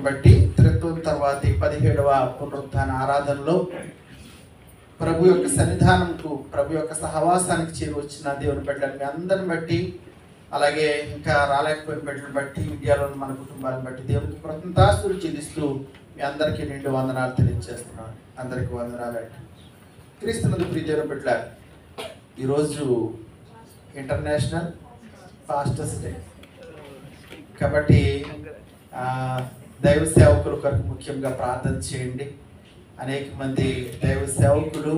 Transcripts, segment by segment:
కృపను బట్టి త్రిత్వం తర్వాత 17వ పునరుత్థాన ఆరాధనలో ప్రభు యొక్క సన్నిధానంకు, ప్రభు యొక్క సహవాసానికి చేరి వచ్చిన దేవుని బిడ్డలను మీ అందరిని బట్టి, అలాగే ఇంకా రాలేకపోయిన బిడ్డలను బట్టి, ఇండియాలో మన కుటుంబాలను బట్టి దేవునికి కృతజ్ఞతాస్తుతులు చెల్లిస్తూ మీ అందరికీ నిండు వందనాలు తెలియజేస్తున్నాను. అందరికీ వందనాలు. క్రీస్తునందు ప్రియ దేవుని బిడ్డలారా, ఈరోజు ఇంటర్నేషనల్ ఫాస్టర్స్ డే కాబట్టి దైవ సేవకుల కొరకు ముఖ్యంగా ప్రార్థన చేయండి. అనేక మంది దైవ సేవకులు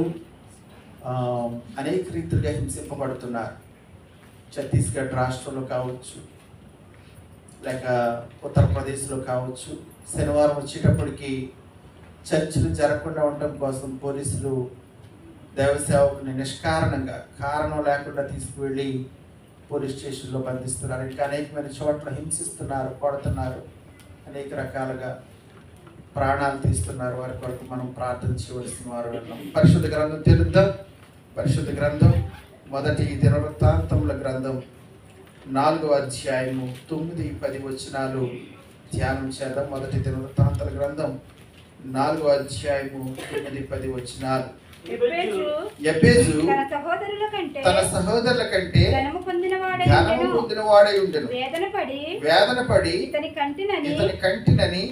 అనేక రీతిగా హింసింపబడుతున్నారు. ఛత్తీస్గఢ్ రాష్ట్రంలో కావచ్చు, లేక ఉత్తరప్రదేశ్లో కావచ్చు. శనివారం వచ్చేటప్పటికి చర్చలు జరగకుండా ఉండటం కోసం పోలీసులు దైవ సేవకుని నిష్కారణంగా, కారణం లేకుండా తీసుకువెళ్ళి పోలీస్ స్టేషన్లో బంధిస్తున్నారు. ఇంకా అనేకమైన చోట్ల హింసిస్తున్నారు, కొడుతున్నారు, అనేక రకాలుగా ప్రాణాలు తీస్తున్నారు. వారి కొరకు మనం ప్రార్థన చేయవలసిన వారు. పరిశుద్ధ గ్రంథం తెలుద్దాం. పరిశుద్ధ గ్రంథం మొదటి దినవృత్తాంతముల గ్రంథం 4వ అధ్యాయము 9-10 వచనాలు ధ్యానం చేద్దాం. మొదటి దినవృత్తాంతముల గ్రంథం 4వ అధ్యాయము 9-10 వచనాలు. యెబెజు తన సహోదరుల కంటే ఘనము పొందినవాడై ఉండెను. వేదన పడి ఇతని కంటినని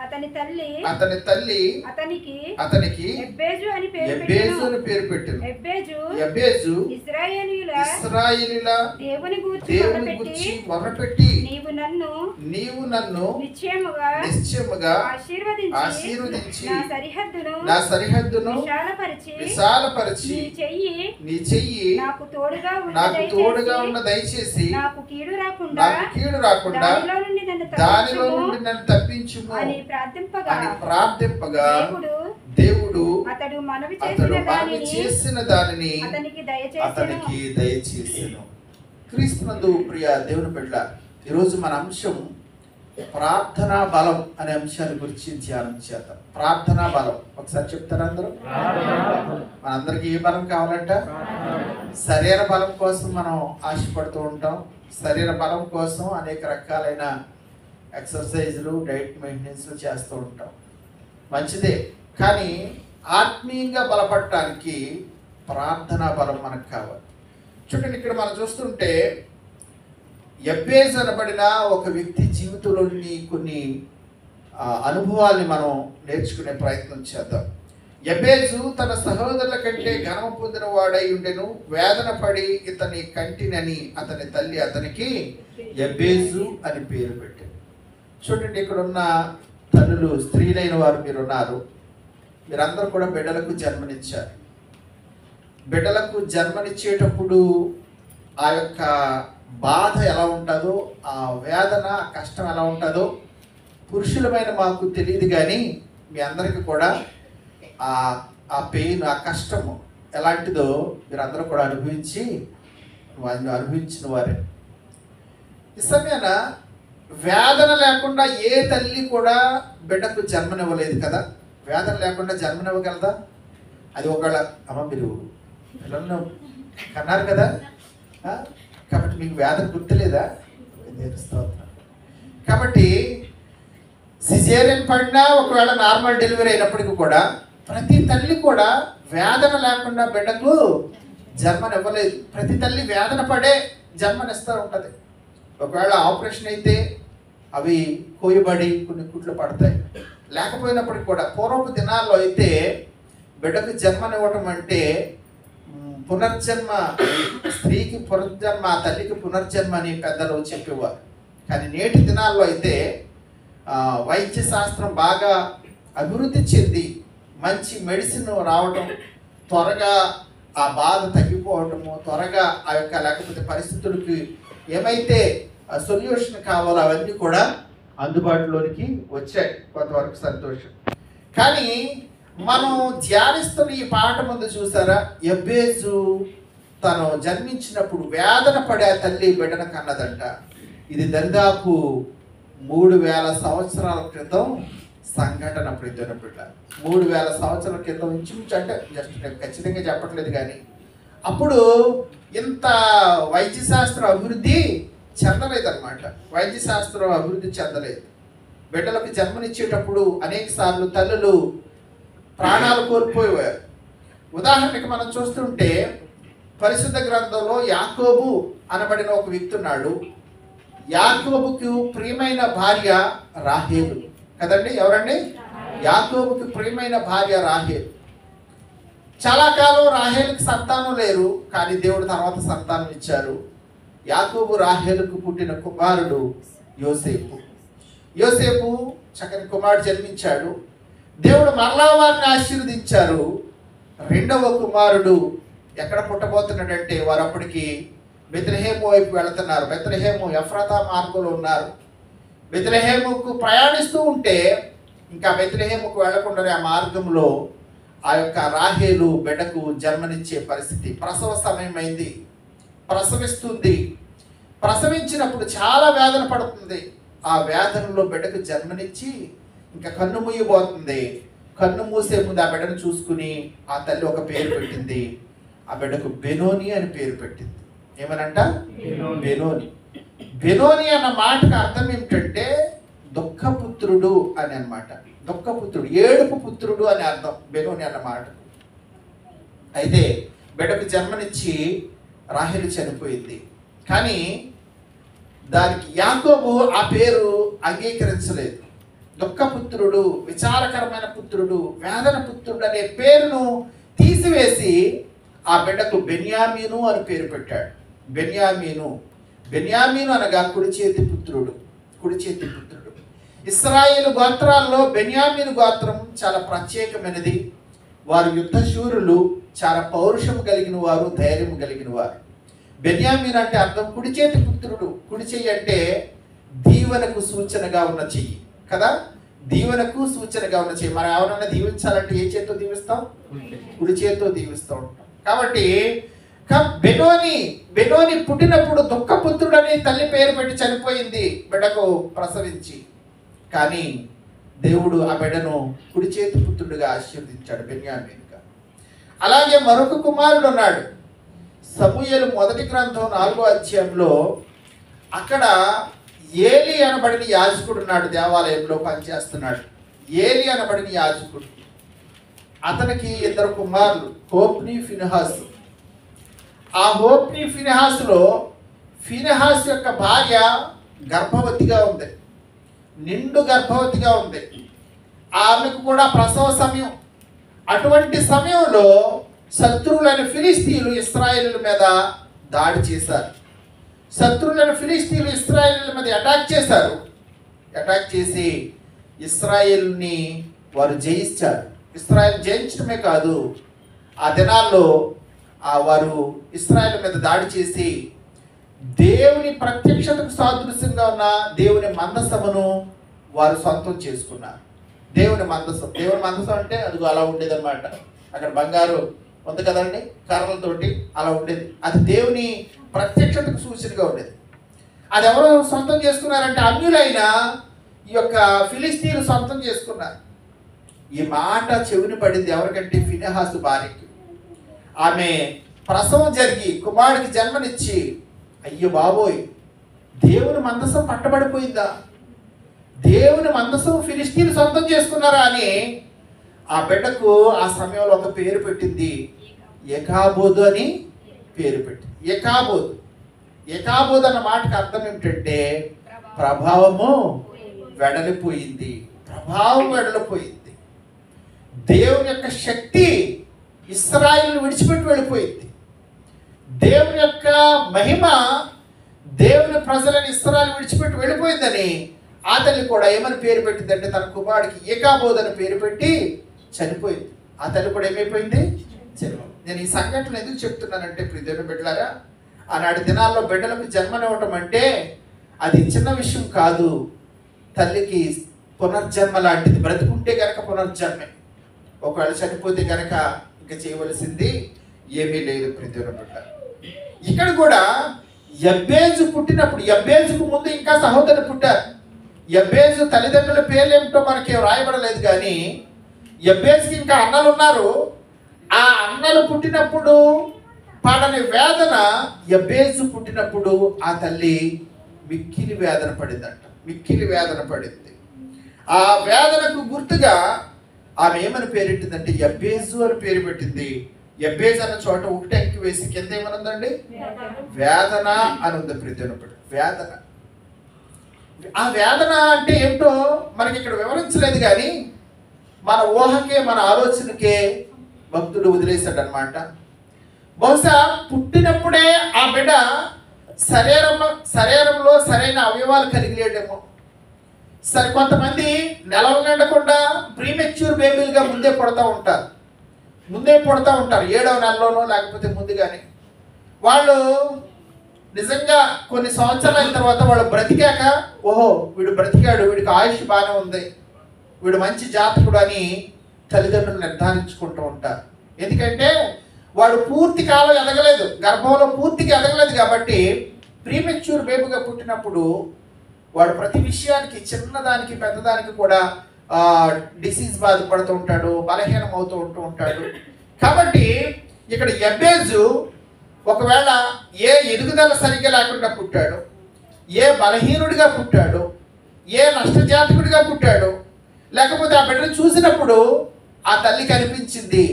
అతని తల్లి అతనికి ఎబ్బేజు అని పేరు పెట్టెను. ఎబ్బేజు ఇశ్రాయేలీయుల దేవుని గూర్చి మొర్రపెట్టి నీవు నన్ను నిశ్చయముగా ఆశీర్వదించి నా సరిహద్దును విశాలపరిచి నీ చెయ్యి నాకు తోడుగా ఉన్న దయచేసి నాకు కీడు రాకుండా దానిలో నుండి నన్ను తప్పించుము అని ప్రార్థింపగా దేవుడు అతడు మనవి చేసిన దానిని అతనికి దయచేసెను. క్రీస్తునందు ప్రియ దేవుని బిడ్డ, ఈరోజు మన అంశం ప్రార్థనా బలం అనే అంశాన్ని గురించి ధ్యానం చేద్దాం. ప్రార్థనా బలం ఒకసారి చెప్తారు అందరూ? మనందరికీ ఏ బలం కావాలంట? శరీర బలం కోసం మనం ఆశపడుతూ ఉంటాం. శరీర బలం కోసం అనేక రకాలైన ఎక్సర్సైజులు, డైట్ మెయింటెనెన్స్ చేస్తూ ఉంటాం. మంచిదే, కానీ ఆత్మీయంగా బలపడటానికి ప్రార్థనా బలం మనకు కావాలి. చూడండి, ఇక్కడ మనం చూస్తుంటే యెబెజు అనబడిన ఒక వ్యక్తి జీవితంలోని కొన్ని అనుభవాల్ని మనం నేర్చుకునే ప్రయత్నం చేద్దాం. యెబెజు తన సహోదరుల కంటే ఘనము పొందిన వాడై ఉండెను. వేదన పడి ఇతని కంటినని అతని తల్లి అతనికి యెబెజు అని పేరు పెట్టింది. చూడండి, ఇక్కడ ఉన్న తల్లులు, స్త్రీలైన వారు మీరున్నారు. మీరందరూ కూడా బిడ్డలకు జన్మనిచ్చారు. బిడ్డలకు జన్మనిచ్చేటప్పుడు ఆ యొక్క బాధ ఎలా ఉంటుందో, ఆ వేదన, ఆ కష్టం ఎలా ఉంటుందో పురుషులమైన మాకు తెలియదు, కానీ మీ అందరికీ కూడా ఆ పెయిన్, ఆ కష్టము ఎలాంటిదో మీరందరూ కూడా అనుభవించిన వారే. ఈ సమయాన వేదన లేకుండా ఏ తల్లి కూడా బిడ్డకు జన్మనివ్వలేదు కదా. వేదన లేకుండా జన్మనివ్వగలదా? అది ఒకవేళ అమ్మ మీరు పిల్లలను కన్నారు కదా, కాబట్టి మీకు వేదన గుర్తులేదా? కాబట్టి సిజేరియన్ పడినా, ఒకవేళ నార్మల్ డెలివరీ అయినప్పటికీ కూడా ప్రతి తల్లి కూడా వేదన లేకుండా బిడ్డకు జన్మనివ్వలేదు. ప్రతి తల్లి వేదన పడే జన్మనిస్తూ ఉంటుంది. ఒకవేళ ఆపరేషన్ అయితే అవి కోయబడి కొన్ని కుట్లు పడతాయి. లేకపోయినప్పటికీ కూడా పూర్వపు దినాల్లో అయితే బిడ్డకు జన్మనివ్వటం అంటే పునర్జన్మ, స్త్రీకి పునర్జన్మ, ఆ తల్లికి పునర్జన్మ అని పెద్దలు చెప్పేవారు. కానీ నేటి దినాల్లో అయితే వైద్య శాస్త్రం బాగా అభివృద్ధి చెంది మంచి మెడిసిన్ రావడం, త్వరగా ఆ బాధ తగ్గిపోవటము, త్వరగా ఆ యొక్క లేకపోతే పరిస్థితులకి ఏమైతే సొల్యూషన్ కావాలో అవన్నీ కూడా అందుబాటులోనికి వచ్చాయి. కొంతవరకు సంతోషం. కానీ మనం ధ్యానిస్తున్న ఈ పాట ముందు చూసారా, యెబెజు తను జన్మించినప్పుడు వేదన పడే తల్లి బిడ్డను కన్నదంట. ఇది దరిదాపు 3000 సంవత్సరాల క్రితం సంఘటన. ప్రియమైన బిడ్డ, 3000 సంవత్సరాల క్రితం ఇంచుమించు, అంటే జస్ట్ నేను ఖచ్చితంగా చెప్పట్లేదు, కానీ అప్పుడు ఇంత వైద్య శాస్త్రం అభివృద్ధి చెందలేదన్నమాట. వైద్య శాస్త్రం అభివృద్ధి చెందలేదు. బిడ్డలకు జన్మనిచ్చేటప్పుడు అనేక సార్లు తల్లులు ప్రాణాలు కోల్పోయేవారు. ఉదాహరణకి మనం చూస్తుంటే పరిశుద్ధ గ్రంథంలో యాకోబు అనబడిన ఒక వ్యక్తి ఉన్నాడు. యాకోబుకు ప్రియమైన భార్య రాహేలు కదండి. ఎవరండి? యాకోబుకి ప్రియమైన భార్య రాహేలు. చాలా కాలం రాహేలుకి సంతానం లేరు, కానీ దేవుడు తర్వాత సంతానం ఇచ్చారు. యాకోబు రాహేలుకు పుట్టిన కుమారుడు యోసేపు. యోసేపు చక్కని కుమారుడు జన్మించాడు. దేవుడు మరలా వారిని ఆశీర్వదించారు. రెండవ కుమారుడు ఎక్కడ పుట్టబోతున్నాడంటే వారు అప్పటికి బెత్లెహేము వైపు వెళుతున్నారు. బెత్లెహేము ఎఫ్రాతా మార్గంలో ఉన్నారు. బెత్లెహేముకు ప్రయాణిస్తూ ఉంటే ఇంకా బెత్లెహేముకు వెళ్లకుండానే ఆ మార్గంలో ఆ యొక్క రాహేలు బిడ్డకు జన్మనిచ్చే పరిస్థితి. ప్రసవ సమయం అయింది, ప్రసవిస్తుంది. ప్రసవించినప్పుడు చాలా వేదన పడుతుంది. ఆ వేదనలో బిడ్డకు జన్మనిచ్చి ఇంకా కన్ను మూయబోతుంది. కన్ను మూసే ముందు ఆ బిడ్డను చూసుకుని ఆ తల్లి ఒక పేరు పెట్టింది. ఆ బిడ్డకు బెనోని అని పేరు పెట్టింది. ఏమనంట? బెనోని. బెనోని అన్న మాటకు అర్థం ఏమిటంటే దుఃఖపుత్రుడు అని అన్నమాట. దుఃఖపుత్రుడు, ఏడుపు పుత్రుడు అని అర్థం బెనోని అన్న మాట. అయితే బిడ్డకు జన్మనిచ్చి రాహేలు చనిపోయింది. కానీ దానికి యాకోబు ఆ పేరు అంగీకరించలేదు. దుఃఖపుత్రుడు, విచారకరమైన పుత్రుడు, వేదన పుత్రుడు అనే పేరును తీసివేసి ఆ బిడ్డకు బెన్యామీను అని పేరు పెట్టాడు. బెన్యామీను. బెన్యామీను అనగా కుడి చేతి పుత్రుడు. కుడి చేతి పుత్రుడు. ఇశ్రాయేలు గోత్రాల్లో బెన్యామీను గోత్రం చాలా ప్రత్యేకమైనది. వారు యుద్ధశూరులు, చాలా పౌరుషము కలిగిన వారు, ధైర్యం కలిగిన వారు. బెన్యామీన్ అంటే అర్థం కుడి చేతి పుత్రుడు. కుడి చెయ్యి అంటే దీవెనకు సూచనగా ఉన్న చెయ్యి కదా. దీవెనకు సూచనగా ఉన్న చెయ్యి. మనం ఎవరన్నా దీవించాలంటే ఏ చేతితో దీవిస్తాం? కుడి చేతితో దీవిస్తూ ఉంటాం. కాబట్టి బెనోని పుట్టినప్పుడు దుఃఖపుత్రుడు అని తల్లి పేరు పెట్టి చనిపోయింది బిడ్డకు ప్రసవించి. కానీ దేవుడు ఆ బిడ్డను కుడి చేతి పుత్రుడిగా ఆశీర్వదించాడు, బెన్యామీనుగా. అలాగే మరొక కుమారుడు ఉన్నాడు. సమూయేలు మొదటి గ్రంథం 4వ అధ్యాయంలో అక్కడ ఏలి అనబడిన యాజకుడు ఉన్నాడు. దేవాలయంలో పనిచేస్తున్నాడు. ఏలి అనబడిన యాజకుడు. అతనికి 2 కుమారులు, హోప్ని, ఫినెహాసు. ఆ హోప్ని ఫినెహాసులో ఫినెహాసు యొక్క భార్య గర్భవతిగా ఉంది, నిండు గర్భవతిగా ఉంది. ఆమెకు కూడా ప్రసవ సమయం. అటువంటి సమయంలో శత్రువులైన ఫిలిస్తీయులు ఇశ్రాయేలుల మీద దాడి చేశారు. శత్రువులైన ఫిలిస్తీయులు ఇశ్రాయేలుల మీద అటాక్ చేశారు. అటాక్ చేసి ఇశ్రాయేలుని వారు జయించారు. ఇశ్రాయేలు జయించడమే కాదు, ఆ దినాల్లో వారు ఇశ్రాయేలు మీద దాడి చేసి దేవుని ప్రత్యక్షతకు సాదృశ్యంగా ఉన్న దేవుని మందసమును వారు సొంతం చేసుకున్నారు. దేవుని మందసం. దేవుని మందసం అంటే అది అలా ఉండేదన్నమాట. అక్కడ బంగారు ఉంది కదండి, కర్రలతోటి అలా ఉండేది. అది దేవుని ప్రత్యక్షతకు సూచనగా ఉండేది. అది ఎవరు సొంతం చేసుకున్నారంటే అన్యులైన ఈ యొక్క ఫిలిస్తీన్లు సొంతం చేసుకున్నారు. ఈ మాట చెవిని పడింది ఎవరికంటే ఫినెహాసు భార్యకి. ఆమె ప్రసవం జరిగి కుమారుడికి జన్మనిచ్చి, అయ్యో బాబోయ్, దేవుని మందసం పట్టబడిపోయిందా, దేవుని మందసం ఫిలిస్తీన్లు సొంతం చేసుకున్నారా అని ఆ బిడ్డకు ఆ సమయంలో ఒక పేరు పెట్టింది. ఎకాబోదు అని పేరు పెట్టింది. ఎకాబోదు. ఎకాబోదు అన్న మాటకు అర్థం ఏమిటంటే ప్రభావము వెడలిపోయింది. ప్రభావం వెడలిపోయింది. దేవుని యొక్క శక్తి ఇశ్రాయేలును విడిచిపెట్టి వెళ్ళిపోయింది. దేవుని యొక్క మహిమ దేవుని ప్రజలను ఇశ్రాయేలు విడిచిపెట్టి వెళ్ళిపోయిందని ఆ తల్లి కూడా ఏమని పేరు పెట్టిందంటే తన కుమారుడికి ఏకాబోధ్ అని పేరు పెట్టి చనిపోయింది. ఆ తల్లి కూడా ఏమైపోయింది? చనిపోయింది. నేను ఈ సంఘటనలు ఎందుకు చెప్తున్నానంటే ప్రియమైన బిడ్డలారా, ఆనాటి దినాల్లో బిడ్డలకు జన్మనివ్వటం అంటే అది చిన్న విషయం కాదు. తల్లికి పునర్జన్మ లాంటిది. బ్రతుకుంటే కనుక పునర్జన్మే, ఒకవేళ చనిపోతే కనుక ఇంకా చేయవలసింది ఏమీ లేదు. ప్రియమైన బిడ్డ, ఇక్కడ కూడా యబ్బేజు పుట్టినప్పుడు, యబ్బేజుకు ముందు ఇంకా సహోదరులు పుట్టారు. యబ్బేజు తల్లిదండ్రుల పేర్లు ఏమిటో మనకి రాయబడలేదు, కానీ యబ్బేజుకి ఇంకా అన్నలు ఉన్నారు. ఆ అన్నలు పుట్టినప్పుడు పడని వేదన యబ్బేజు పుట్టినప్పుడు ఆ తల్లి మిక్కిలి వేదన పడిందంట. మిక్కిలి వేదన పడింది. ఆ వేదనకు గుర్తుగా ఆమె ఏమని పేరెట్టిందంటే యబ్బేజు అని పేరు పెట్టింది. యబ్బేజు అన్న చోట ఒకటి అంకి వేసి కింద ఏమనుందండి? వేదన అని ఉంది. ప్రీతినప్పుడు వేదన. ఆ వేదన అంటే ఏమిటో మనకి ఇక్కడ వివరించలేదు, కానీ మన ఊహకే మన ఆలోచనకే భక్తుడు వదిలేశాడు అనమాట. బహుశా పుట్టినప్పుడే ఆ బిడ్డ శరీరంలో సరైన అవయవాలు కలిగి లేడేమో. సరే, కొంతమంది నెలలు నిండకుండా ప్రీమెచ్యూర్ బేబీలుగా ముందే పుడతా ఉంటారు. 7వ నెలలోనో లేకపోతే ముందుగానే. వాళ్ళు నిజంగా కొన్ని సంవత్సరాల అయిన తర్వాత వాళ్ళు బ్రతికాక, ఓహో వీడు బ్రతికాడు, వీడికి ఆయుష్ బాగానే ఉంది, వీడు మంచి జాతకుడు అని తల్లిదండ్రులు నిర్ధారించుకుంటూ ఉంటారు. ఎందుకంటే వాడు పూర్తి కాలం ఎదగలేదు, గర్భంలో పూర్తిగా ఎదగలేదు. కాబట్టి ప్రీమెచ్యూర్ బేబీగా పుట్టినప్పుడు వాడు ప్రతి విషయానికి, చిన్నదానికి పెద్దదానికి కూడా డిసీజ్ బాధపడుతూ ఉంటాడు, బలహీనం అవుతూ ఉంటాడు. కాబట్టి ఇక్కడ యబ్బేజు ఒకవేళ ఏ ఎదుగుదల సరిగ్గా లేకుండా పుట్టాడు, ఏ బలహీనుడిగా పుట్టాడు, ఏ నష్టజాతకుడిగా పుట్టాడు, లేకపోతే ఆ బిడ్డను చూసినప్పుడు ఆ తల్లికి అనిపించింది,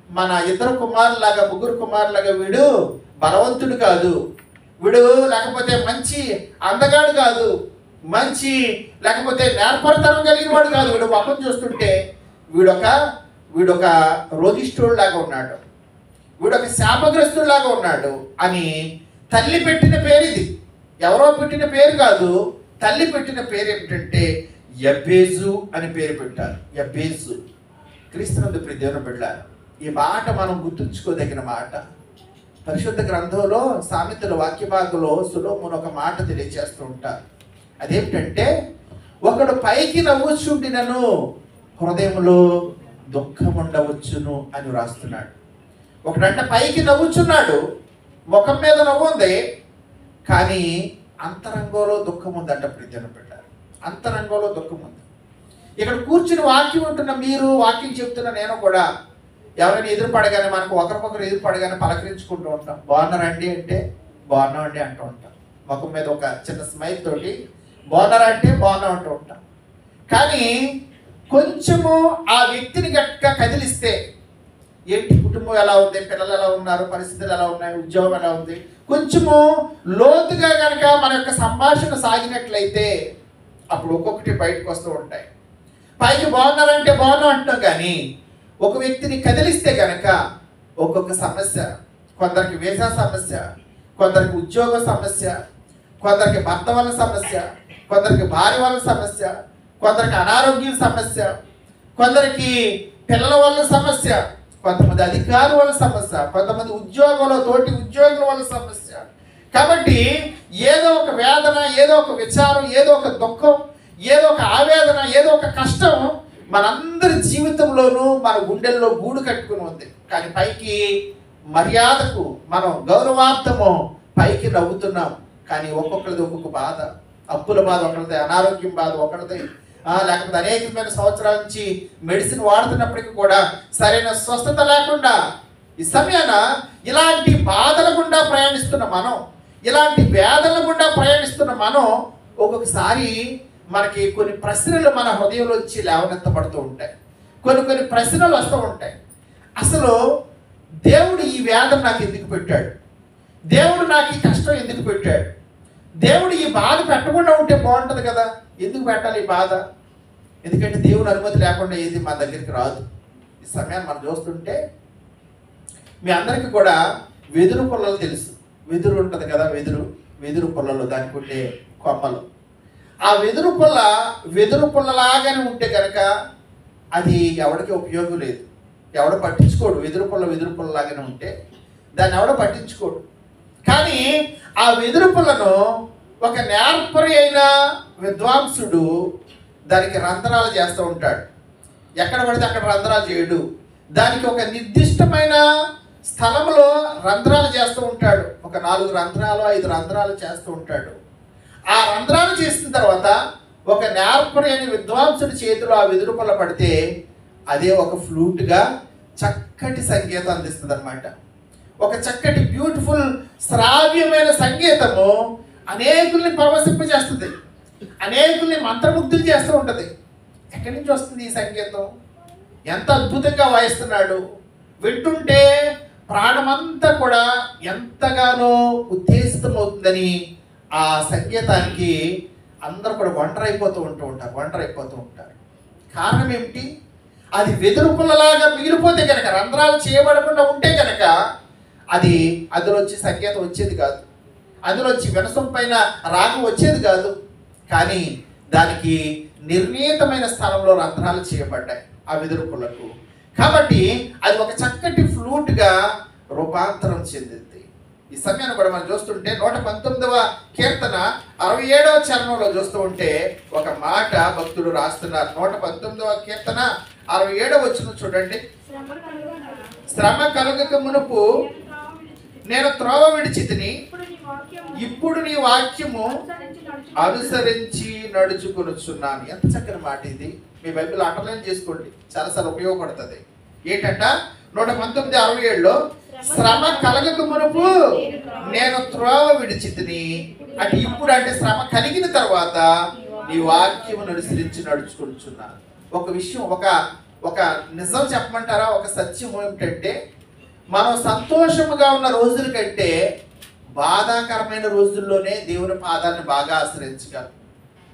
మన 2 కుమారులాగా 3 కుమారులాగా వీడు బలవంతుడు కాదు, వీడు లేకపోతే మంచి అందగాడు కాదు, మంచి లేకపోతే నేర్పరితనం కలిగిన వాడు కాదు, వీడు ముఖం చూస్తుంటే వీడొక రోగిష్ఠుడిలాగా ఉన్నాడు, వీడొక శాపగ్రస్తుడిలాగా ఉన్నాడు అని తల్లి పెట్టిన పేరు ఇది. ఎవరో పెట్టిన పేరు కాదు, తల్లి పెట్టిన పేరు ఏమిటంటే యబ్బేజు అని పేరు పెట్టారు. యబ్బేజు. క్రీస్తునందు ప్రియ దేవుని బిడ్డలారా, ఈ మాట మనం గుర్తుంచుకోదగిన మాట. పరిశుద్ధ గ్రంథంలో సామెతల వాక్య భాగంలో సొలొమోను ఒక మాట తెలియజేస్తూ ఉంటారు. అదేమిటంటే, ఒకడు పైకి నవ్వుచుండినను హృదయంలో దుఃఖం ఉండవచ్చును అని రాస్తున్నాడు. ఒకడంటే పైకి నవ్వుచున్నాడు, ముఖం మీద నవ్వు ఉంది, కానీ అంతరంగంలో దుఃఖం ఉందంట. ప్రియమైన బిడ్డలారా, అంతరంగంలో దుఃఖం ఉంది. ఇక్కడ కూర్చుని వాక్యం ఉంటున్న మీరు, వాక్యం చెప్తున్న నేను కూడా ఎవరైనా ఎదురుపడగానే, మనకు ఒకరికొకరు ఎదురుపడగానే పలకరించుకుంటూ ఉంటాం. బాగున్నారండి అంటే బాగున్నాం అండి అంటూ ఉంటాం. ముఖం మీద ఒక చిన్న స్మైల్ తోటి బాగున్నారా అంటే బాగున్నా అంటూ ఉంటాం. కానీ కొంచెము ఆ వ్యక్తిని గట్టిగా కదిలిస్తే, ఏంటి కుటుంబం ఎలా ఉంది, పిల్లలు ఎలా ఉన్నారు, పరిస్థితులు ఎలా ఉన్నాయి, ఉద్యోగం ఎలా ఉంది, కొంచెము లోతుగా కనుక మన యొక్క సంభాషణ సాగినట్లయితే అప్పుడు ఒక్కొక్కటి బయటకు వస్తూ ఉంటాయి. పైకి బాగున్నారంటే బాగున్నాం అంటాం, కానీ ఒక వ్యక్తిని కదిలిస్తే కనుక ఒక్కొక్క సమస్య, కొందరికి వీసా సమస్య, కొందరికి ఉద్యోగ సమస్య, కొందరికి భర్త వల్ల సమస్య, కొందరికి భార్య వల్ల సమస్య, కొందరికి అనారోగ్యం సమస్య, కొందరికి పిల్లల వల్ల సమస్య, కొంతమంది అధికారుల వల్ల సమస్య, కొంతమంది ఉద్యోగంలో తోటి ఉద్యోగుల వల్ల సమస్య. కాబట్టి ఏదో ఒక వేదన, ఏదో ఒక విచారం, ఏదో ఒక దుఃఖం, ఏదో ఒక ఆవేదన, ఏదో ఒక కష్టం మనందరి జీవితంలోనూ మన గుండెల్లో గూడు కట్టుకుని ఉంది. కానీ పైకి మర్యాదకు మనం గౌరవార్థము పైకి నవ్వుతున్నాం, కానీ ఒక్కొక్కరిది ఒక్కొక్క బాధ. అప్పుల బాధ ఒకరిది, అనారోగ్యం బాధ ఒకరిది, లేకపోతే అనేకమైన సంవత్సరాల నుంచి మెడిసిన్ వాడుతున్నప్పటికీ కూడా సరైన స్వస్థత లేకుండా ఈ సమయాన ఇలాంటి బాధల గుండా ప్రయాణిస్తున్న మనం, ఇలాంటి వేదనల గుండా ప్రయాణిస్తున్న మనం ఒక్కొక్కసారి మనకి కొన్ని ప్రశ్నలు మన హృదయంలోంచి లేవనెత్తబడుతూ ఉంటాయి. కొన్ని ప్రశ్నలు వస్తూ ఉంటాయి. అసలు దేవుడు ఈ వేదన నాకు ఎందుకు పెట్టాడు, దేవుడు నాకు ఈ కష్టం ఎందుకు పెట్టాడు, దేవుడు ఈ బాధ పెట్టకుండా ఉంటే బాగుంటుంది కదా, ఎందుకు పెట్టాలి ఈ బాధ? ఎందుకంటే దేవుని అనుమతి లేకుండా ఏది మన దగ్గరికి రాదు. ఈ సమయాన్ని మనం చూస్తుంటే మీ అందరికీ కూడా వెదురు పుల్లలు తెలుసు. వెదురు ఉంటుంది కదా, వెదురు పుల్లలు, దానికి ఉండే కొమ్మలు. ఆ వెదురు పుల్లలాగానే ఉంటే కనుక అది ఎవరికి ఉపయోగం లేదు, ఎవడ పట్టించుకోడు. వెదురు పుల్లలాగానే ఉంటే దాన్ని ఎవడ పట్టించుకోడు. కానీ ఆ వెదురు పుల్లను ఒక నేర్పరి అయిన విద్వాంసుడు దానికి రంధ్రాలు చేస్తూ ఉంటాడు. ఎక్కడ పడితే అక్కడ రంధ్రాలు చేయడు, దానికి ఒక నిర్దిష్టమైన స్థలంలో రంధ్రాలు చేస్తూ ఉంటాడు. ఒక 4 రంధ్రాలు 5 రంధ్రాలు చేస్తూ ఉంటాడు. ఆ రంధ్రాలు చేసిన తర్వాత ఒక నేర్పరి అయిన విద్వాంసుడి చేతిలో ఆ వెదురు పుల్ల పడితే అదే ఒక ఫ్లూట్గా చక్కటి సంగీతం అందిస్తుంది అన్నమాట. ఒక చక్కటి బ్యూటిఫుల్ శ్రావ్యమైన సంగీతము అనేకుల్ని పరవశింపజేస్తుంది, అనేకుల్ని మంత్రముగ్ధులు చేస్తూ ఉంటుంది. ఎక్కడి నుంచి వస్తుంది ఈ సంగీతం? ఎంత అద్భుతంగా వాయిస్తున్నాడు! వింటుంటే ప్రాణమంతా కూడా ఎంతగానో ఉత్తేజితమవుతుందని ఆ సంగీతానికి అందరూ కూడా ఒంటరైపోతూ ఉంటారు. కారణం ఏమిటి? అది వెదురు పుల్లలాగా మిగిలిపోతే కనుక, రంధ్రాలు చేయబడకుండా ఉంటే కనుక అది అందులోంచి సంగీతం వచ్చేది కాదు, అందులోంచి వినసం పైన రాగం వచ్చేది కాదు. కానీ దానికి నిర్ణీతమైన స్థలంలో రంధ్రాలు చేయబడ్డాయి ఆ వెదురు పుల్లకు. కాబట్టి అది ఒక చక్కటి ఫ్లూట్గా రూపాంతరం చెందింది. ఈ సమయాన్ని కూడా మనం చూస్తుంటే 119వ కీర్తన 67వ చరణంలో చూస్తూ ఉంటే ఒక మాట భక్తుడు రాస్తున్నారు. 119వ కీర్తన 67వ వచనం చూడండి. శ్రమ కలుగక మునుపు నేను త్రోవ విడిచితిని, ఇప్పుడు నీ వాక్యము అనుసరించి నడుచుకొనుచున్నాను. ఎంత చక్కని మాట ఇది! మీ బైబిల్ అండర్లైన్ చేసుకోండి, చాలాసార్లు ఉపయోగపడుతుంది. ఏంటంట 119:67లో శ్రమ కలగక మునుపు నేను త్రోవ విడిచితిని అంటే ఇప్పుడు అంటే శ్రమ కలిగిన తర్వాత నీ వాక్యమును అనుసరించి నడుచుకొనుచున్నాను. ఒక విషయం, ఒక నిజం చెప్పమంటారా? ఒక సత్యం ఏమిటంటే, మనం సంతోషముగా ఉన్న రోజుల కంటే బాధాకరమైన రోజుల్లోనే దేవుని పాదాలను బాగా ఆశ్రయించగలం.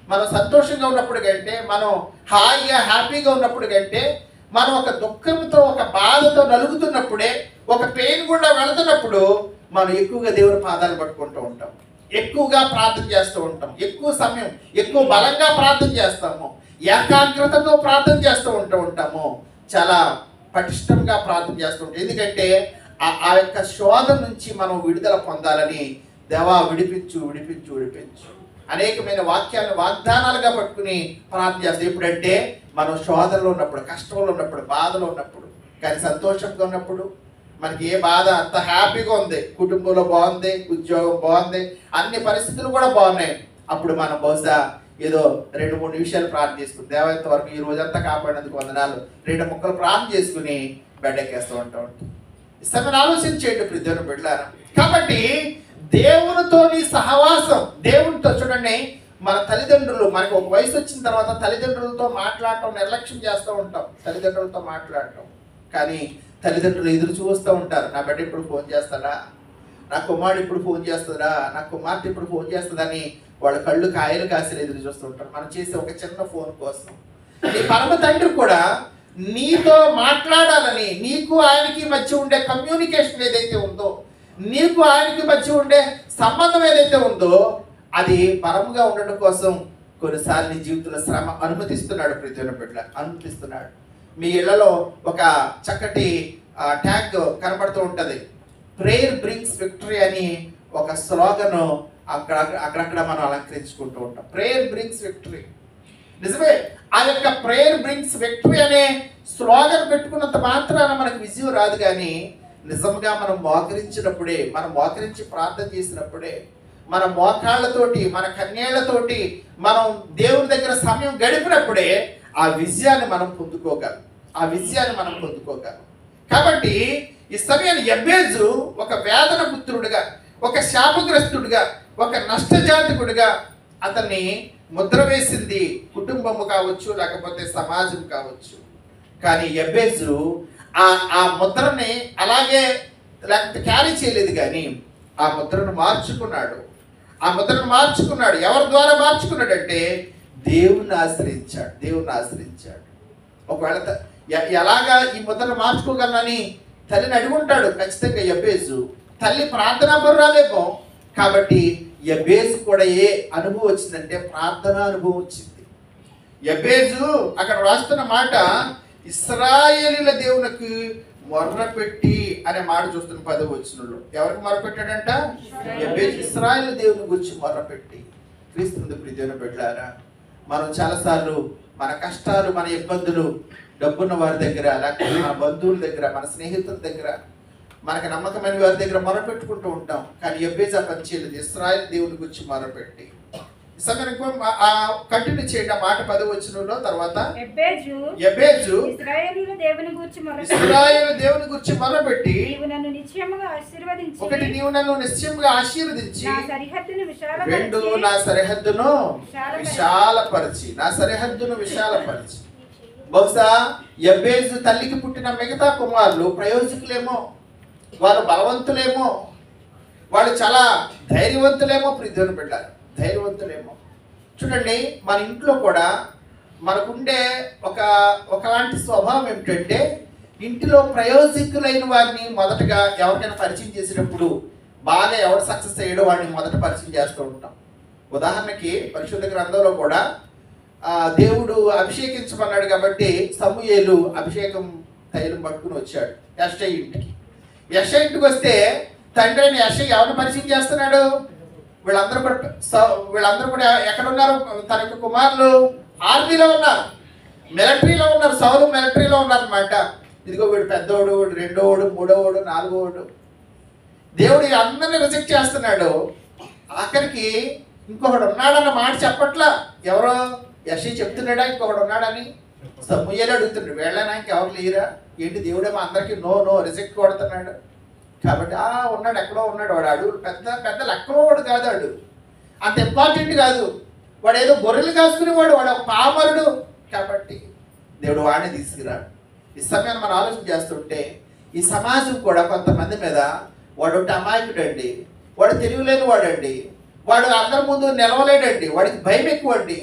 మనం సంతోషంగా ఉన్నప్పుడు కంటే, మనం హ్యాపీగా ఉన్నప్పుడు కంటే, మనం ఒక దుఃఖంతో ఒక బాధతో నలుగుతున్నప్పుడే, ఒక పెయిన్ గుండా వెళుతున్నప్పుడు మనం ఎక్కువగా దేవుని పాదాలు పట్టుకుంటూ ఉంటాం, ఎక్కువగా ప్రార్థన చేస్తూ ఉంటాం, ఎక్కువ సమయం ఎక్కువ బలంగా ప్రార్థన చేస్తాము, ఏకాగ్రతతో ప్రార్థన చేస్తూ ఉంటాము, చాలా పటిష్టంగా ప్రార్థన చేస్తూ ఉంటాం. ఎందుకంటే ఆ యొక్క శోధన నుంచి మనం విడుదల పొందాలని, దేవా విడిపించు అనేకమైన వాక్యాలను వాగ్దానాలుగా పట్టుకుని ప్రార్థన చేస్తాం. ఎప్పుడంటే మనం శోధనలో ఉన్నప్పుడు, కష్టంలో ఉన్నప్పుడు, బాధలో ఉన్నప్పుడు. కానీ సంతోషంగా ఉన్నప్పుడు మనకి ఏ బాధ, అంత హ్యాపీగా ఉంది, కుటుంబంలో బాగుంది, ఉద్యోగం బాగుంది, అన్ని పరిస్థితులు కూడా బాగున్నాయి. అప్పుడు మనం బహుశా ఏదో 2-3 నిమిషాలు ప్రార్థన చేసుకుని, దేవత వరకు ఈ రోజంతా కాపాడినందుకు వందనాలు, 2 ముక్కలు ప్రార్థన చేసుకుని బెడ్డెక్కేస్తూ ఉంటాం. సమయం ఆలోచించేయండి ప్రియమైన బిడ్డలారా. కాబట్టి దేవునితో నీ సహవాసం, దేవునితో చూడండి, మన తల్లిదండ్రులు, మనకు ఒక వయసు వచ్చిన తర్వాత తల్లిదండ్రులతో మాట్లాడటం నిర్లక్ష్యం చేస్తూ ఉంటాం, తల్లిదండ్రులతో మాట్లాడటం. కానీ తల్లిదండ్రులు ఎదురు చూస్తూ ఉంటారు, నా బిడ్డ ఇప్పుడు ఫోన్ చేస్తాడా, నా కుమారుడు ఇప్పుడు ఫోన్ చేస్తుందా, నా కుమార్తె ఇప్పుడు ఫోన్ చేస్తుందని వాళ్ళ కళ్ళు కాయలు కాసి ఎదురు చూస్తూ ఉంటారు మనం చేసే ఒక చిన్న ఫోన్ కోసం. నీ పరమ తండ్రి కూడా నీతో మాట్లాడాలని, నీకు ఆయనకి మధ్య ఉండే కమ్యూనికేషన్ ఏదైతే ఉందో, నీకు ఆయనకి మధ్య ఉండే సంబంధం ఏదైతే ఉందో, అది పరముగా ఉండడం కోసం కొన్నిసార్లు నీ జీవితంలో శ్రమ అనుమతిస్తున్నాడు. ప్రతి బిడ్డ అనుమతిస్తున్నాడు. మీ ఇళ్లలో ఒక చక్కటి ట్యాగ్ కనబడుతూ ఉంటుంది, ప్రేయర్ బ్రింగ్స్ విక్టరీ అని ఒక స్లోగన్ అక్కడక్కడ మనం అలంకరించుకుంటూ ఉంటాం. Prayer brings victory. నిజమే, ఆ యొక్క ప్రేయర్ బ్రింగ్స్ విక్టరీ అనే స్లోగన్ పెట్టుకున్నంత మాత్రాన మనకు విజయం రాదు. కానీ నిజంగా మనం మోకరించినప్పుడే, మనం మోకరించి ప్రార్థన చేసినప్పుడే, మన మోకాళ్ళతోటి, మన కన్నేళ్లతోటి మనం దేవుని దగ్గర సమయం గడిపినప్పుడే ఆ విజయాన్ని మనం పొందుకోగలం. కాబట్టి ఈ సమయాన్ని యెబేజు ఒక వేదన పుత్రుడిగా, ఒక శాపగ్రస్తుడిగా, ఒక నష్టజాతకుడిగా అతన్ని ముద్ర వేసింది కుటుంబము కావచ్చు, లేకపోతే సమాజం కావచ్చు. కానీ యెబేజు ఆ ముద్రని అలాగే లేకపోతే క్యారీ చేయలేదు, కానీ ఆ ముద్రను మార్చుకున్నాడు. ఎవరి ద్వారా మార్చుకున్నాడంటే దేవుణ్ణి ఆశ్రయించాడు. ఒకవేళ ఎలాగా ఈ ముద్రను మార్చుకోగలనని తల్లిని అడుగుంటాడు ఖచ్చితంగా యెబేజు. తల్లి ప్రార్థనా పరురాలేమో, కాబట్టి యెబేజు కూడా ఏ అనుభవం వచ్చిందంటే ప్రార్థనా అనుభవం వచ్చింది. యెబేజు అక్కడ రాస్తున్న మాట, ఇశ్రాయేలీయుల దేవునికి మొర్రపెట్టి అనే మాట చూస్తున్న 10వ వచనంలో. ఎవరికి మొర్రపెట్టాడంట? యెబేజు ఇశ్రాయేలు దేవుని గురించి మొర్రపెట్టి. క్రీస్తు ప్రియమైన బిడ్డలారా, మనం చాలాసార్లు మన కష్టాలు, మన ఇబ్బందులు డబ్బున్న వారి దగ్గర, లేకపోతే మన బంధువుల దగ్గర, మన స్నేహితుల దగ్గర, మనకు నమ్మకమైన వారి దగ్గర మొరపెట్టుకుంటూ ఉంటాం. కానీ యెబేజు ఆ పని చేయలేదు, ఇశ్రాయేలు దేవుని గురించి మొరపెట్టి. కంటిన్యూ చేయండి ఆ మాట 10వ వచనంలో. తర్వాత యెబేజు ఇశ్రాయేలు దేవుని గురించి మొరపెట్టి, ఒకటి నీవు నన్ను నిశ్చయముగా ఆశీర్వదించి, రెండు నా సరిహద్దును విశాలపరిచి. బహుశా యబ్బేజు తల్లికి పుట్టిన మిగతా కుమారులు ప్రయోజకులేమో, వారు బలవంతులేమో, వాళ్ళు చాలా ధైర్యవంతులేమో, ప్రియమైన బిడ్డలారా, ధైర్యవంతులేమో. చూడండి, మన ఇంట్లో కూడా మనకుండే ఒకలాంటి స్వభావం ఏమిటంటే, ఇంటిలో ప్రయోజకులైన వారిని మొదటగా ఎవరికైనా పరిచయం చేసినప్పుడు బాగా ఎవరు సక్సెస్ అయ్యాడో వాడిని మొదట పరిచయం చేస్తూ ఉంటాం. ఉదాహరణకి పరిశుద్ధ గ్రంథంలో కూడా దేవుడు అభిషేకించమన్నాడు కాబట్టి సమూయేలు అభిషేకం తైలం పట్టుకుని వచ్చాడు యెషయా ఇంటికి. యెషయా ఇంటికి వస్తే తండ్రి అయిన యెషయా ఎవరిని పరిచయం చేస్తున్నాడు? వీళ్ళందరూ కూడా ఎక్కడున్నారు? తన యొక్క కుమారులు ఆర్మీలో ఉన్నారు, మిలిటరీలో ఉన్నారు. సౌలు మిలిటరీలో ఉన్నారు అన్నమాట. ఇదిగో వీడు పెద్దోడు, వీడు రెండోడు, మూడోడు, నాలుగోడు. దేవుడు అందరిని రిజెక్ట్ చేస్తున్నాడు. ఆఖరికి ఇంకొకడు ఉన్నాడన్న మాట చెప్పట్లా. ఎవరో యెషయా చెప్తున్నాడా ఇంకొకడు ఉన్నాడని? సమూయేలు అడుగుతున్నాడు, వీళ్ళైనా ఇంకెవరు లేరా ఏంటి? దేవుడేమో అందరికీ నో రిజెక్ట్ కొడుతున్నాడు. కాబట్టి ఉన్నాడు, ఎక్కడో ఉన్నాడు వాడు. అడుగు పెద్ద లెక్కలో వాడు కాదు, వాడు అంత ఇంపార్టెంట్ కాదు. వాడు ఏదో గొర్రెలు కాసుకునేవాడు, వాడు ఒక పామరుడు. కాబట్టి దేవుడు వాడిని తీసుకురాడు. ఈ సమయాన్ని మనం ఆలోచన చేస్తుంటే ఈ సమాజం కూడా కొంతమంది మీద వాడు అమాయకుడు అండి, వాడు తెలివిలేని వాడండి, వాడు అందరి ముందు నిలవలేడండి, వాడికి భయం ఎక్కువ అండి,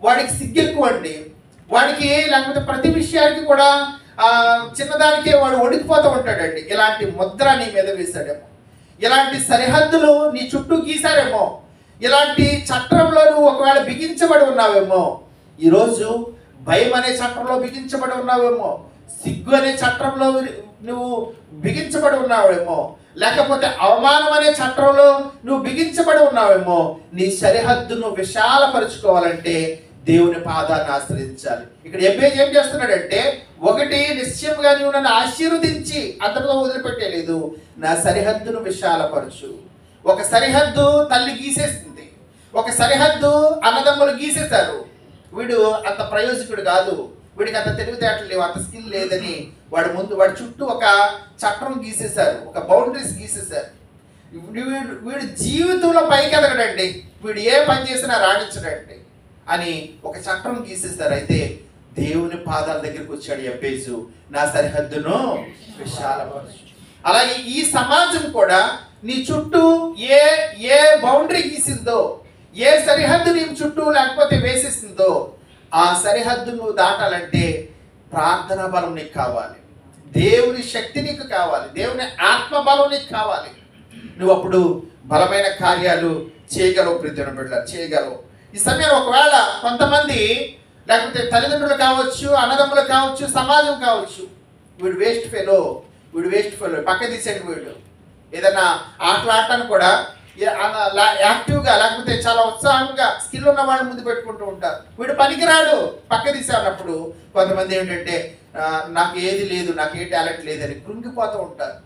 వాడికి సిగ్గు ఎక్కువ అండి, వాడికి లేకపోతే ప్రతి విషయానికి కూడా చిన్నదానికే వాడు వణికిపోతూ ఉంటాడండి. ఇలాంటి ముద్ర నీ మీద వేశాడేమో, ఇలాంటి సరిహద్దులు నీ చుట్టూ గీశారేమో, ఇలాంటి చట్టంలో నువ్వు ఒకవేళ బిగించబడి ఉన్నావేమో. ఈరోజు భయం అనే చట్టంలో బిగించబడి ఉన్నావేమో, సిగ్గు అనే చట్టంలో నువ్వు బిగించబడి ఉన్నావేమో, లేకపోతే అవమానం అనే చట్టంలో నువ్వు బిగించబడి ఉన్నావేమో. నీ సరిహద్దును విశాలపరుచుకోవాలంటే దేవుని పాదాన్ని ఆశ్రయించాలి. ఇక్కడ యెబ్బేజు ఏం చేస్తున్నాడంటే, ఒకటి నిశ్చయంగా నీవు నన్ను ఆశీర్వదించి అంతటితో వదిలిపెట్టేలేదు, నా సరిహద్దును విశాలపరచు. ఒక సరిహద్దు తల్లి గీసేసింది, ఒక సరిహద్దు అన్నదమ్ములు గీసేశారు. వీడు అంత ప్రయోజకుడు కాదు, వీడికి అంత తెలివితేటలు లేవు, అంత స్కిల్ లేదని వాడి చుట్టూ ఒక చట్టం గీసేశారు, ఒక బౌండరీస్ గీసేశారు. వీడు జీవితంలో పైకి ఎదగడండి, వీడు ఏ పని చేసినా రాణించడండి అని ఒక చట్టం గీసేస్తారు. అయితే దేవుని పాదాల దగ్గరికి వచ్చాడు యెబ్బేజు, నా సరిహద్దును విశాలపరచు. అలాగే ఈ సమాజం కూడా నీ చుట్టూ ఏ బౌండరీ గీసిందో, ఏ సరిహద్దు నీ చుట్టూ లేకపోతే వేసేసిందో, ఆ సరిహద్దు నువ్వు దాటాలంటే ప్రార్థనా బలం నీకు కావాలి, దేవుని శక్తి నీకు కావాలి, దేవుని ఆత్మబలం నీకు కావాలి. నువ్వు అప్పుడు బలమైన కార్యాలు చేయగలవు, ప్రియమైన బిడ్డలారా, చేయగలవు. ఈ సమయంలో ఒకవేళ కొంతమంది లేకపోతే తల్లిదండ్రులు కావచ్చు, అన్నదమ్ములు కావచ్చు, సమాజం కావచ్చు, వీడు వేస్ట్ ఫెలో పక్క తీసేయండి, వీడు ఏదైనా ఆటలాడటానికి కూడా యాక్టివ్గా లేకపోతే చాలా ఉత్సాహంగా స్కిల్ ఉన్న వాళ్ళని ముందు పెట్టుకుంటూ ఉంటారు. వీడు పనికిరాడు పక్క తీసేటప్పుడు కొంతమంది ఏంటంటే నాకు ఏది లేదు, నాకు ఏ టాలెంట్ లేదని కృంగిపోతూ ఉంటారు,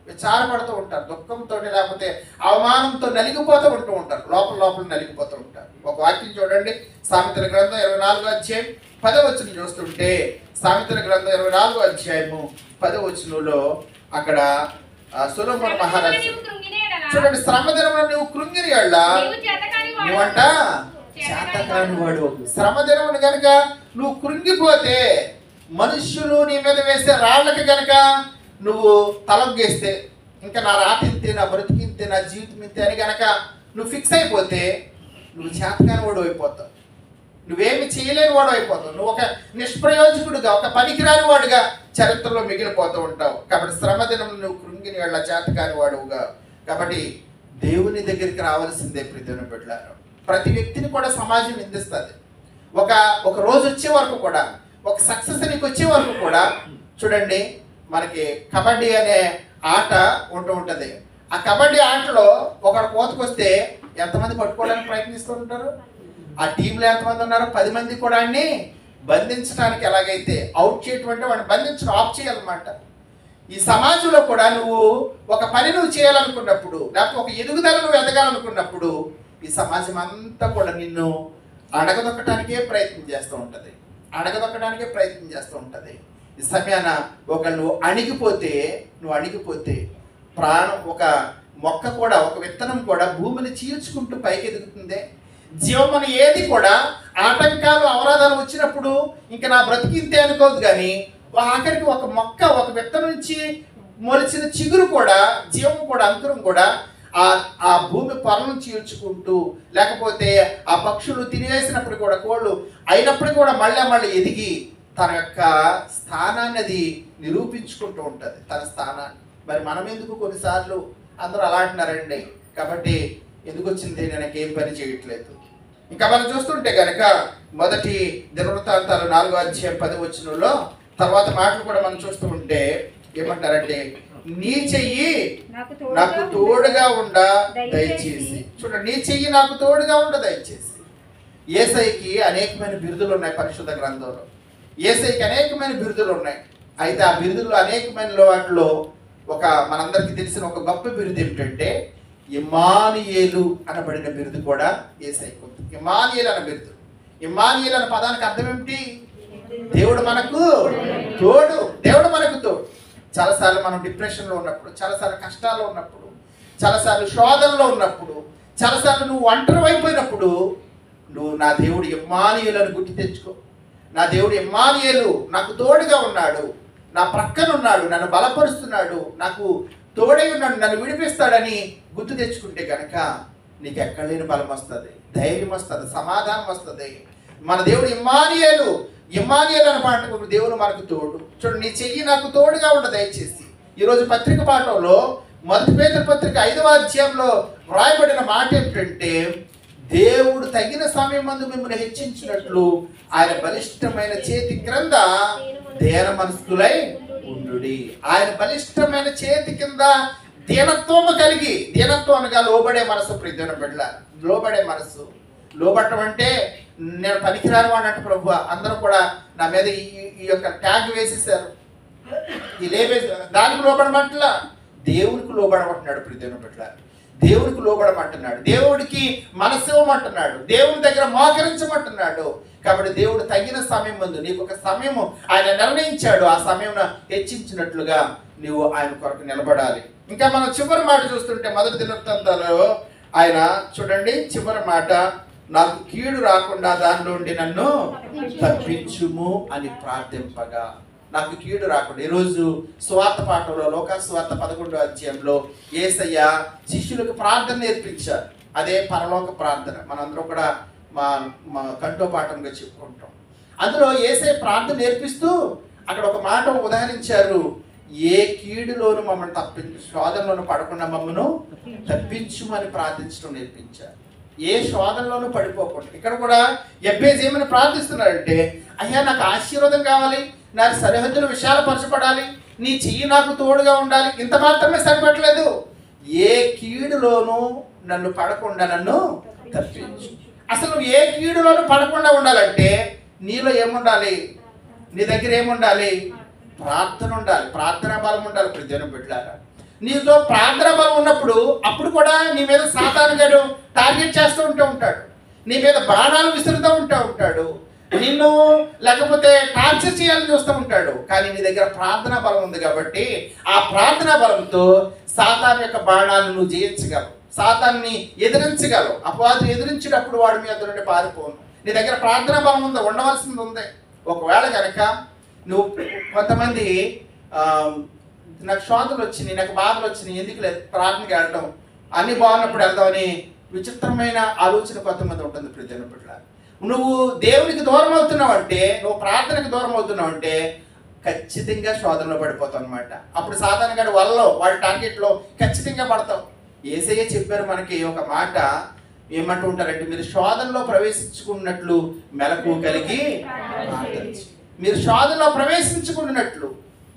విచారపడుతూ ఉంటారు, దుఃఖంతో లేకపోతే అవమానంతో నలిగిపోతూ ఉంటారు, లోపల నలిగిపోతూ ఉంటారు. ఒక వాక్యం చూడండి, సామెతల గ్రంథం 24వ అధ్యాయం 10వ వచనం చూస్తుంటే, సామెతల గ్రంథం 24వ అధ్యాయము 10వ వచనంలో అక్కడ సొలొమోను మహారాజు చూడండి, శ్రమ దినమున నువ్వు కృంగిని ఎడల నువ్వంట చేతకాని వాడు. శ్రమ దినమున కనుక నువ్వు కృంగిపోతే, మనుష్యులు నీ మీద వేసే రాళ్ళకి కనుక నువ్వు తలొగ్గేస్తే, ఇంకా నా రాతింతే, నా బ్రతికింతే, నా జీవితం ఇంతే అని కనుక నువ్వు ఫిక్స్ అయిపోతే నువ్వు చేతకాని వాడు అయిపోతావు, నువ్వేమి చేయలేని వాడు అయిపోతావు, నువ్వు ఒక నిష్ప్రయోజకుడుగా, ఒక పనికిరాని వాడుగా చరిత్రలో మిగిలిపోతూ ఉంటావు. కాబట్టి శ్రమ దినం నువ్వు కృంగిని వాళ్ళ చేతకాని వాడుగా. కాబట్టి దేవుని దగ్గరికి రావాల్సిందే ప్రియమైన బిడ్డలారా. ప్రతి వ్యక్తిని కూడా సమాజం నిందిస్తుంది. ఒక రోజు వచ్చే వరకు కూడా, ఒక సక్సెస్ నీకు వచ్చే వరకు కూడా చూడండి, మనకి కబడ్డీ అనే ఆట ఉంటుంది. ఆ కబడ్డీ ఆటలో ఒకడు కోతకొస్తే ఎంతమంది పట్టుకోవడానికి ప్రయత్నిస్తూ ఉంటారు? ఆ టీంలో ఎంతమంది ఉన్నారు? 10 మంది కూడా అన్ని బంధించడానికి, ఎలాగైతే అవుట్ చేయటం అంటే వాడిని బంధించడం, ఆఫ్ చేయాలన్నమాట. ఈ సమాజంలో కూడా నువ్వు ఒక పని నువ్వు చేయాలనుకున్నప్పుడు, లేకపోతే ఒక ఎదుగుదల నువ్వు ఎదగాలనుకున్నప్పుడు, ఈ సమాజం అంతా కూడా నిన్ను అడగదొక్కడానికే ప్రయత్నం చేస్తూ ఉంటుంది. ఈ సమయాన నువ్వు అణిగిపోతే ప్రాణం, ఒక మొక్క కూడా, ఒక విత్తనం కూడా భూమిని చీల్చుకుంటూ పైకి ఎదుగుతుంది. జీవం అని ఏది కూడా ఆటంకాలు అవరోధాలు వచ్చినప్పుడు ఇంకా నా బ్రతికింతే అనుకోదు. కానీ ఆఖరికి ఒక మొక్క, ఒక విత్తనం నుంచి మొలిచిన చిగురు కూడా, జీవం కూడా, అంకురం కూడా ఆ భూమి పొరలను చీల్చుకుంటూ, లేకపోతే ఆ పక్షులు తినివేసినప్పుడు కూడా, కోళ్ళు అయినప్పుడు కూడా మళ్ళీ ఎదిగి తన యొక్క స్థానాన్ని అది నిరూపించుకుంటూ ఉంటుంది, తన స్థానాన్ని. మరి మనం ఎందుకు కొన్నిసార్లు అందరూ అలా అంటున్నారండి, కాబట్టి ఎందుకు వచ్చింది, నేను ఏం పని చేయట్లేదు. ఇంకా మనం చూస్తుంటే కనుక మొదటి దినవృత్తాంతాలు 4వ అధ్యాయం 10వ వచనంలో తర్వాత మాటలు కూడా మనం చూస్తూ ఉంటే ఏమంటారంటే, నీ చెయ్యి నాకు తోడుగా ఉండ దయచేసి. చూడండి, నీ చెయ్యి నాకు తోడుగా ఉండ దయచేసి. యేసయ్యకి అనేకమైన బిరుదులు ఉన్నాయి పరిశుద్ధ గ్రంథంలో. యేసయ్యకి అనేకమైన బిరుదులు ఉన్నాయి. అయితే ఆ బిరుదులు అనేకమైన వాటిలో ఒక మనందరికీ తెలిసిన ఒక గొప్ప బిరుదు ఏమిటంటే ఇమ్మానుయేలు అనబడిన బిరుదు కూడా యేసయ్యకు ఉంది. ఇమ్మానుయేలు అన్న బిరుదు. ఇమ్మానుయేలు అన్న పదానికి అర్థం ఏమిటి? దేవుడు మనకు తోడు. దేవుడు మనకు తోడు. చాలాసార్లు మనం డిప్రెషన్లో ఉన్నప్పుడు, చాలాసార్లు కష్టాల్లో ఉన్నప్పుడు, చాలాసార్లు శోధనలో ఉన్నప్పుడు, చాలాసార్లు నువ్వు ఒంటరి అయిపోయినప్పుడు నువ్వు నా దేవుడు ఇమ్మానుయేలు అని గుర్తు తెచ్చుకో. నా దేవుడు ఇమ్మానుయేలు, నాకు తోడుగా ఉన్నాడు, నా ప్రక్కన ఉన్నాడు, నన్ను బలపరుస్తున్నాడు, నాకు తోడై ఉన్నాడు, నన్ను విడిపిస్తాడని గుర్తు తెచ్చుకుంటే కనుక నీకు ఎక్కడ లేని బలం వస్తుంది, ధైర్యం వస్తుంది, సమాధానం వస్తుంది. మన దేవుడు ఇమ్మానుయేలు. ఇమ్మానుయేలు అనే పాటకు దేవుడు మనకు తోడు. చూడండి, నీ చెయ్యి నాకు తోడుగా ఉండ దయచేసి. ఈరోజు పత్రిక పాఠంలో మొదటి పేతురు పత్రిక 5వ అధ్యాయంలో వ్రాయబడిన మాట ఏమిటంటే, దేవుడు తగిన సమయం మందు మిమ్మల్ని హెచ్చించినట్లు ఆయన బలిష్టమైన చేతి క్రింద దీన మనస్కులై ఉండుడి. ఆయన బలిష్టమైన చేతి కింద దీనత్వము కలిగి, దీనత్వం అనగా లోబడే మనసు, ప్రియమైన బిడ్డ, లోబడే మనసు. లోబడటం అంటే నేను పనికిరాను అన్నట్టు ప్రభు అందరూ కూడా నా మీద ఈ యొక్క ట్యాగ్ వేసేసారు, ఈ లేవేసి దానికి లోబడమంటలా, దేవునికి లోబడమంటున్నాడు. ప్రియమైన బిడ్డ, దేవునికి లోబడమంటున్నాడు, దేవుడికి మనసు ఇవ్వమంటున్నాడు, దేవుని దగ్గర మోకరించమంటున్నాడు. కాబట్టి దేవుడు తగిన సమయం ముందు నీకు ఒక సమయము ఆయన నిర్ణయించాడు. ఆ సమయం హెచ్చించినట్లుగా నువ్వు ఆయన కొరకు నిలబడాలి. ఇంకా మనం చివరి మాట చూస్తుంటే మొదటి దినవృత్తాంతాలలో ఆయన చూడండి చివరి మాట, నాకు కీడు రాకుండా దాని నుండి నన్ను తప్పించుము అని ప్రార్థింపగా. నాకు కీడు రాకుండా. ఈరోజు సువార్త పాఠంలో లోకా సువార్త 11వ అధ్యాయంలో యేసయ్య శిష్యులకు ప్రార్థన నేర్పించారు. అదే పరలోక ప్రార్థన. మనందరం కూడా మా కంఠో పాఠంగా చెప్పుకుంటాం. అందులో యేసయ్య ప్రార్థన నేర్పిస్తూ అక్కడ ఒక మాట ఉదాహరించారు, ఏ కీడులోను మమ్మల్ని తప్పించు, శోధనలోను పడకుండా మమ్మను తప్పించుమని ప్రార్థించడం నేర్పించారు. ఏ శోధనలోనూ పడిపోకుండా. ఇక్కడ కూడా ఎబ్బేజ్ ఏమని ప్రార్థిస్తున్నారంటే, అయ్యా నాకు ఆశీర్వాదం కావాలి, నాకు సరిహద్దులు విశాలపరచబడాలి, నీ చెయ్యి నాకు తోడుగా ఉండాలి. ఇంత మాత్రమే సరిపడలేదు, ఏ కీడులోనూ నన్ను పడకుండా నన్ను తప్పించు. అసలు నువ్వు ఏ కీడులోనూ పడకుండా ఉండాలంటే నీలో ఏముండాలి? నీ దగ్గర ఏముండాలి? ప్రార్థన ఉండాలి, ప్రార్థనా బలం ఉండాలి. ప్రజలను బిడ్డలారా, నీతో ప్రార్థన బలం ఉన్నప్పుడు అప్పుడు కూడా నీ మీద సాతానుగాడు టార్గెట్ చేస్తూ ఉంటాడు, నీ మీద బాణాలు విసురుతూ ఉంటాడు, నిన్ను లేకపోతే టార్చర్ చేయాలని చూస్తూ ఉంటాడు. కానీ నీ దగ్గర ప్రార్థనా బలం ఉంది కాబట్టి ఆ ప్రార్థనా బలంతో సాతాను యొక్క బాణాలను నువ్వు జయించగలవు, సాతాన్ని ఎదిరించగలవు. అపవాదిని ఎదిరించేటప్పుడు వాడి మీద నుండి పారిపోను. నీ దగ్గర ప్రార్థనా బలం ఉందా? ఉండవలసింది ఉంది. ఒకవేళ కనుక నువ్వు కొంతమంది నాకు శోధనలు వచ్చినాయి, నాకు బాధలు వచ్చినాయి, ఎందుకు లేదు ప్రార్థనకి వెళ్ళడం, అన్ని బాగున్నప్పుడు వెళ్దామని విచిత్రమైన ఆలోచన కొంతమంది ఉంటుంది. ప్రజల పట్ల నువ్వు దేవునికి దూరం అవుతున్నావు అంటే, నువ్వు ప్రార్థనకి దూరం అవుతున్నావు అంటే ఖచ్చితంగా శోధనలో పడిపోతావు అనమాట. అప్పుడు సాధారణ గారి వలలో వాడి టార్గెట్లో ఖచ్చితంగా పడతావు. యేసయ్య చెప్పారు మనకి ఒక మాట, ఏమంటూ ఉంటారంటే, మీరు శోధనలో ప్రవేశించుకున్నట్లు మెలకు కలిగి ప్రార్థించు. మీరు శోధనలో ప్రవేశించుకున్నట్లు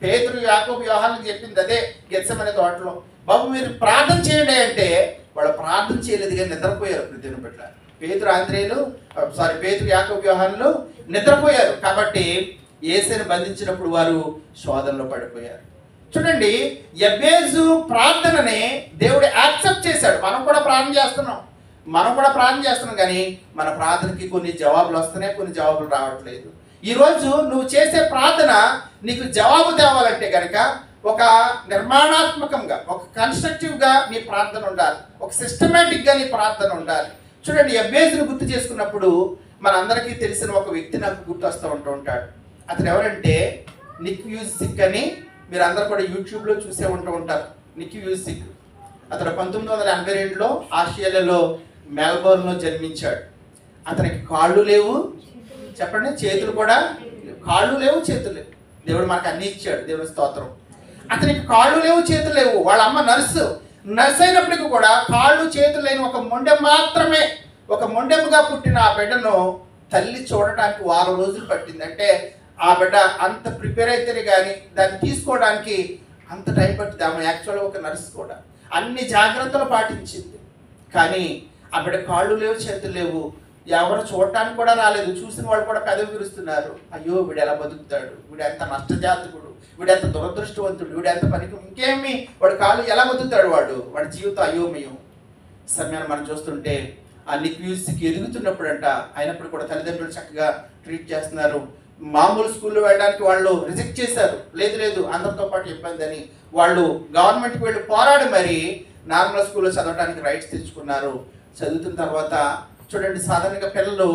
పేతురు యాకోబు యోహానుకు చెప్పింది అదే గెత్సెమనే తోటలో. బాబు మీరు ప్రార్థన చేయండి అంటే వాళ్ళు ప్రార్థన చేయలేదు కానీ నిద్రపోయారు. ప్రతిని పట్ల పేతురు యాకోబు యోహానులు నిద్రపోయారు. కాబట్టి యేసుని బంధించినప్పుడు వారు శోధనలో పడిపోయారు. చూడండి, యెబేజు ప్రార్థనని దేవుడు యాక్సెప్ట్ చేశాడు. మనం కూడా ప్రార్థన చేస్తున్నాం కానీ మన ప్రార్థనకి కొన్ని జవాబులు వస్తున్నాయి, కొన్ని జవాబులు రావట్లేదు. ఈరోజు నువ్వు చేసే ప్రార్థన నీకు జవాబు తేవాలంటే కనుక ఒక నిర్మాణాత్మకంగా, ఒక కన్స్ట్రక్టివ్గా నీ ప్రార్థన ఉండాలి, ఒక సిస్టమేటిక్గా నీ ప్రార్థన ఉండాలి. చూడండి, ఎబ్బేజును గుర్తు చేసుకున్నప్పుడు మనందరికీ తెలిసిన ఒక వ్యక్తి నాకు గుర్తొస్తూ ఉంటాడు. అతను ఎవరంటే నిక్ వ్యూజిక్ అని. మీరు అందరూ కూడా యూట్యూబ్లో చూసే ఉంటారు. నిక్ వ్యూజిక్ అతను 1982లో ఆస్ట్రేలియాలో మెల్బోర్న్లో జన్మించాడు. అతనికి కాళ్ళు లేవు, చెప్పండి, చేతులు కూడా, కాళ్ళు లేవు చేతులు లేవు. దేవుడు మనకు అన్ని ఇచ్చాడు, దేవుడి స్తోత్రం. అతనికి కాళ్ళు లేవు చేతులు లేవు. వాళ్ళ అమ్మ నర్సు అయినప్పటికీ కూడా కాళ్ళు చేతులు లేని ఒక మొండెం మాత్రమే, ఒక మొండెముగా పుట్టిన ఆ బిడ్డను తల్లి చూడటానికి 6 రోజులు పట్టింది. అంటే ఆ బిడ్డ అంత ప్రిపేర్ అయితేనే కానీ దాన్ని తీసుకోవడానికి అంత టైం పట్టింది. ఆమె యాక్చువల్గా ఒక నర్సు కూడా అన్ని జాగ్రత్తలు పాటించింది. కానీ ఆ బిడ్డ కాళ్ళు లేవు చేతులు లేవు, ఎవరు చూడటానికి కూడా రాలేదు. చూసిన వాళ్ళు కూడా పెదవి విరుస్తున్నారు. అయ్యో వీడు ఎలా బతుకుతాడు, వీడు ఎంత నష్టజాతకుడు, వీడు ఎంత దురదృష్టవంతుడు, వీడు ఎంత పనికి, ఇంకేమి వాడు కాళ్ళు ఎలా బతుకుతాడు, వాడి జీవితం అయోమయం. సమయాన్ని మనం చూస్తుంటే ఆ నిక్ వ్యూజిక్ ఎదుగుతున్నప్పుడంట, అయినప్పుడు కూడా తల్లిదండ్రులు చక్కగా ట్రీట్ చేస్తున్నారు. మామూలు స్కూల్లో వెళ్ళడానికి వాళ్ళు రిజెక్ట్ చేశారు. లేదు అందరితో పాటు ఇబ్బంది అని వాళ్ళు గవర్నమెంట్కి వెళ్ళి పోరాడి మరి నార్మల్ స్కూల్లో చదవడానికి రైట్స్ తెచ్చుకున్నారు. చదువుతున్న తర్వాత చూడండి, సాధారణంగా పిల్లలు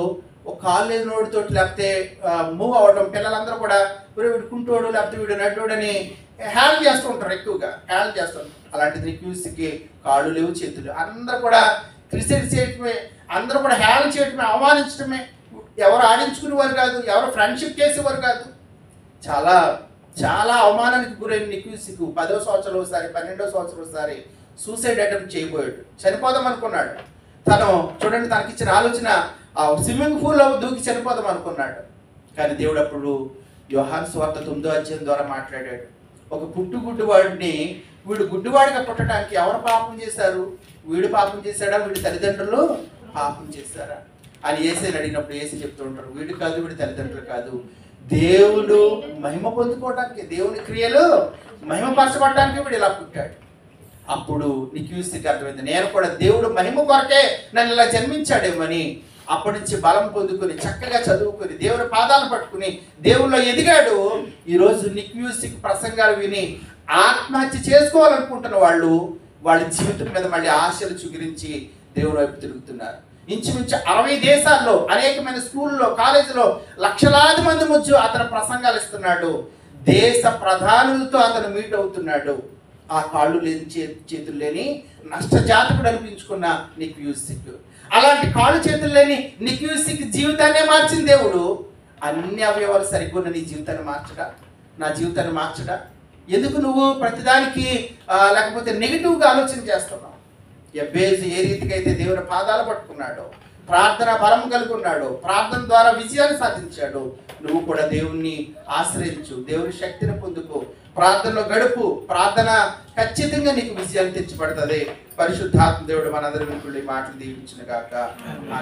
ఒక కాలేజ్ నోడితోటి లేకపోతే మూవ్ అవ్వడం, పిల్లలందరూ కూడా వీడు కుంటోడు లేకపోతే వీడు నటుడు అని హ్యాండ్ చేస్తూ ఉంటారు, ఎక్కువగా హ్యాండ్ చేస్తారు. అలాంటిది నిక్ వ్యూజిక్కి కాళ్ళు లేవు చేతులు, అందరూ కూడా క్రిటిసైజ్ చేయటమే, అందరూ కూడా హ్యాండ్ చేయటమే, అవమానించడమే. ఎవరు ఆడించుకునేవారు కాదు, ఎవరు ఫ్రెండ్షిప్ చేసేవారు కాదు. చాలా చాలా అవమానానికి గురైన నిక్ వ్యూజిక్ 10వ సంవత్సరం ఒకసారి, 12వ సంవత్సరం ఒకసారి సూసైడ్ అటెంప్ట్ చేయబోయాడు. చనిపోదాం అనుకున్నాడు. తను చూడండి, తనకిచ్చిన ఆలోచన స్విమ్మింగ్ పూల్లో దూకి చనిపోదాం అనుకున్నాడు. కానీ దేవుడు అప్పుడు యోహాను సువార్త 9వ అధ్యాయం ద్వారా మాట్లాడాడు. ఒక గుడ్డివాడిని, వీడు గుడ్డివాడిగా పుట్టడానికి ఎవరు పాపం చేశారు? వీడు పాపం చేశాడా, వీడి తల్లిదండ్రులు పాపం చేశారా అని యేసుని అడిగినప్పుడు యేసు చెప్తూ ఉంటారు, వీడు కాదు, వీడి తల్లిదండ్రులు కాదు, దేవుడు మహిమ పొందుకోవడానికి, దేవుని క్రియలు మహిమపరచబడడానికి వీడు ఇలా పుట్టాడు. అప్పుడు నిక్ వ్యూజిక్ అర్థమైంది, నేను కూడా దేవుడు మహిమ కొరకే నన్ను ఇలా జన్మించాడేమని. అప్పటి నుంచి బలం పొందుకొని చక్కగా చదువుకొని దేవుని పాదాలను పట్టుకుని దేవుళ్ళో ఎదిగాడు. ఈరోజు నిక్ వ్యూజిక్ ప్రసంగాలు విని ఆత్మహత్య చేసుకోవాలనుకుంటున్న వాళ్ళ జీవితం మీద మళ్ళీ ఆశలు చిగురించి దేవుడి వైపు తిరుగుతున్నారు. ఇంచుమించు 60 దేశాల్లో అనేకమైన స్కూల్లో, కాలేజీలో లక్షలాది మంది మధ్య అతను ప్రసంగాలు ఇస్తున్నాడు. దేశ ప్రధానులతో అతను మీట్ అవుతున్నాడు. ఆ కాళ్ళు లేని చేతులు లేని నష్టజాతకుడు అనిపించుకున్న నిక్ వ్యూజిక్, అలాంటి కాళ్ళు చేతులు లేని నిక్ వ్యూజిక్ జీవితాన్నే మార్చిన దేవుడు అన్ని అవయవాలు సరిగ్గా నీ జీవితాన్ని మార్చడా, నా జీవితాన్ని మార్చడా? ఎందుకు నువ్వు ప్రతిదానికి లేకపోతే నెగిటివ్గా ఆలోచన చేస్తున్నావు? ఎబ్బేజు ఏ రీతికి అయితే దేవుని పాదాలు పట్టుకున్నాడో, ప్రార్థన బలం కలిగి ఉన్నాడు, ప్రార్థన ద్వారా విజయాన్ని సాధించాడు, నువ్వు కూడా దేవుణ్ణి ఆశ్రయించు, దేవుని శక్తిని పొందుకో, ప్రార్థనలో గడుపు. ప్రార్థన ఖచ్చితంగా నీకు విజయాన్ని తెచ్చిపడుతుంది. పరిశుద్ధాత్మ దేవుడు మనందరి వెనుకలు మాటలు దీవించును గాక.